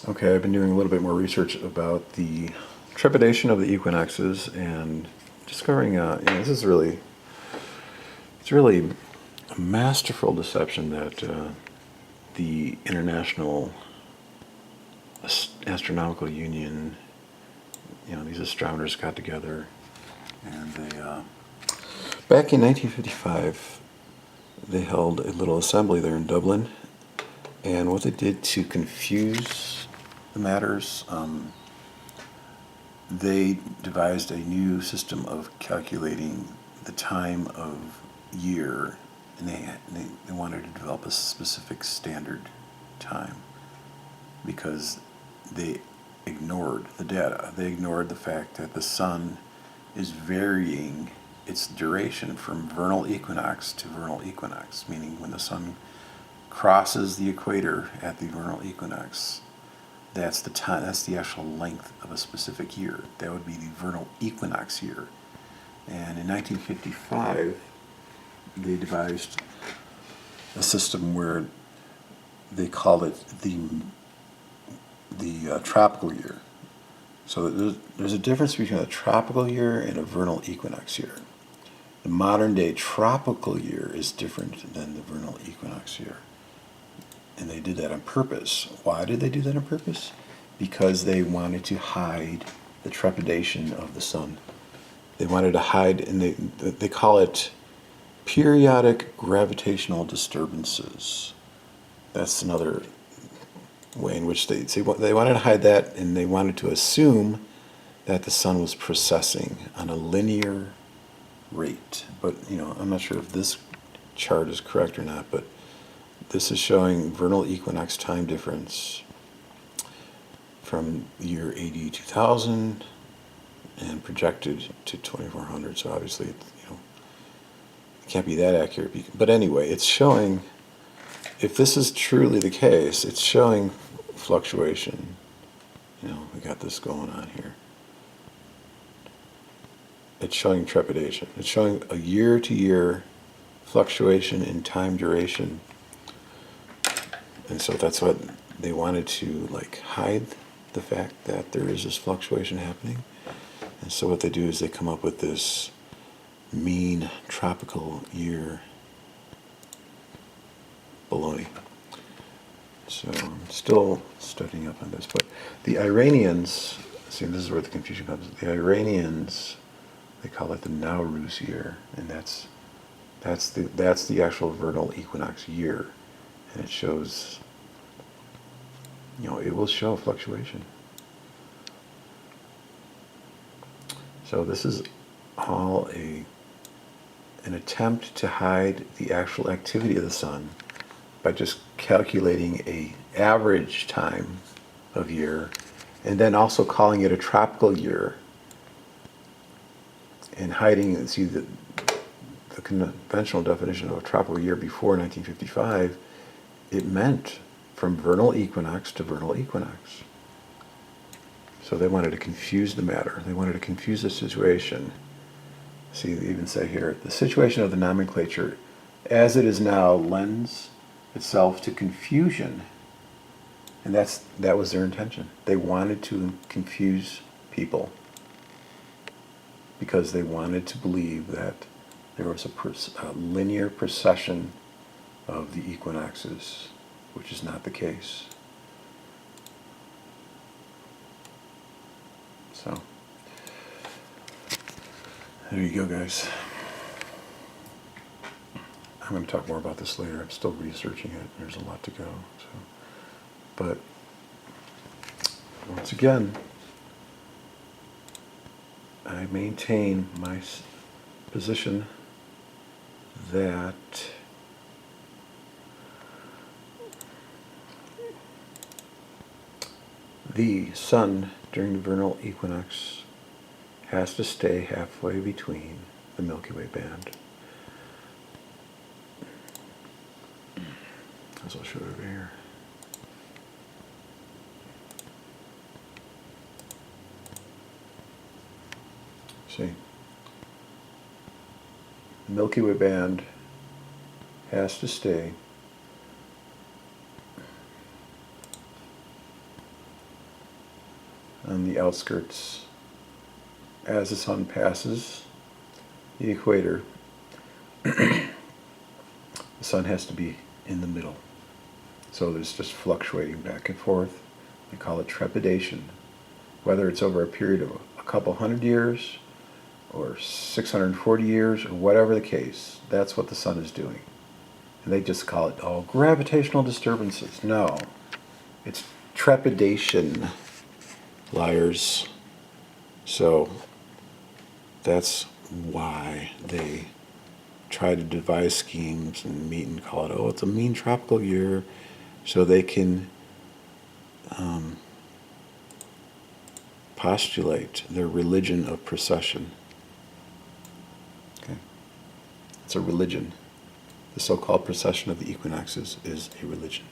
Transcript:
Okay, I've been doing a little bit more research about the trepidation of the equinoxes and discovering, this is really, it's really a masterful deception that the International Astronomical Union, these astronomers got together and they, back in 1955, they held a little assembly there in Dublin, and what they did to confuse the matters, they devised a new system of calculating the time of year, and they wanted to develop a specific standard time because they ignored the data. They ignored the fact that the sun is varying its duration from vernal equinox to vernal equinox, meaning when the sun crosses the equator at the vernal equinox, that's the time, that's the actual length of a specific year. That would be the vernal equinox year. And in 1955, they devised a system where they called it the tropical year. So there's a difference between a tropical year and a vernal equinox year. The modern day tropical year is different than the vernal equinox year. And they did that on purpose. Why did they do that on purpose? Because they wanted to hide the trepidation of the sun. They wanted to hide, and they call it periodic gravitational disturbances. That's another way in which they wanted to hide that, and they wanted to assume that the sun was precessing on a linear rate. But I'm not sure if this chart is correct or not, but this is showing vernal equinox time difference from the year AD 2000 and projected to 2400. So obviously, it can't be that accurate. But anyway, it's showing, if this is truly the case, it's showing fluctuation. We got this going on here. It's showing trepidation. It's showing a year-to-year fluctuation in time duration. And so that's what they wanted to hide the fact that there is this fluctuation happening. And so what they do is they come up with this mean tropical year baloney. So I'm still studying up on this, but the Iranians, see, this is where the confusion comes. The Iranians, they call it the Nowruz year, and that's the actual vernal equinox year. And it shows, it will show fluctuation. So this is all an attempt to hide the actual activity of the sun by just calculating a average time of year, and then also calling it a tropical year, and hiding, see, the conventional definition of a tropical year before 1955, it meant from vernal equinox to vernal equinox. So they wanted to confuse the matter. They wanted to confuse the situation. See, they even say here, the situation of the nomenclature as it is now lends itself to confusion. And that was their intention. They wanted to confuse people because they wanted to believe that there was a linear precession of the equinoxes, which is not the case. So, there you go, guys. I'm going to talk more about this later. I'm still researching it. There's a lot to go. But once again, I maintain my position that the sun during the vernal equinox has to stay halfway between the Milky Way band. As I'll show it over here. See, the Milky Way band has to stay on the outskirts. As the sun passes the equator, the sun has to be in the middle. So there's just fluctuating back and forth. They call it trepidation. Whether it's over a period of a couple hundred years or 640 years or whatever the case, that's what the sun is doing. And they just call it, oh, gravitational disturbances. No, it's trepidation, liars. So that's why they try to devise schemes and meet and call it, oh, it's a mean tropical year, so they can postulate their religion of precession. Okay, it's a religion. The so-called precession of the equinoxes is a religion.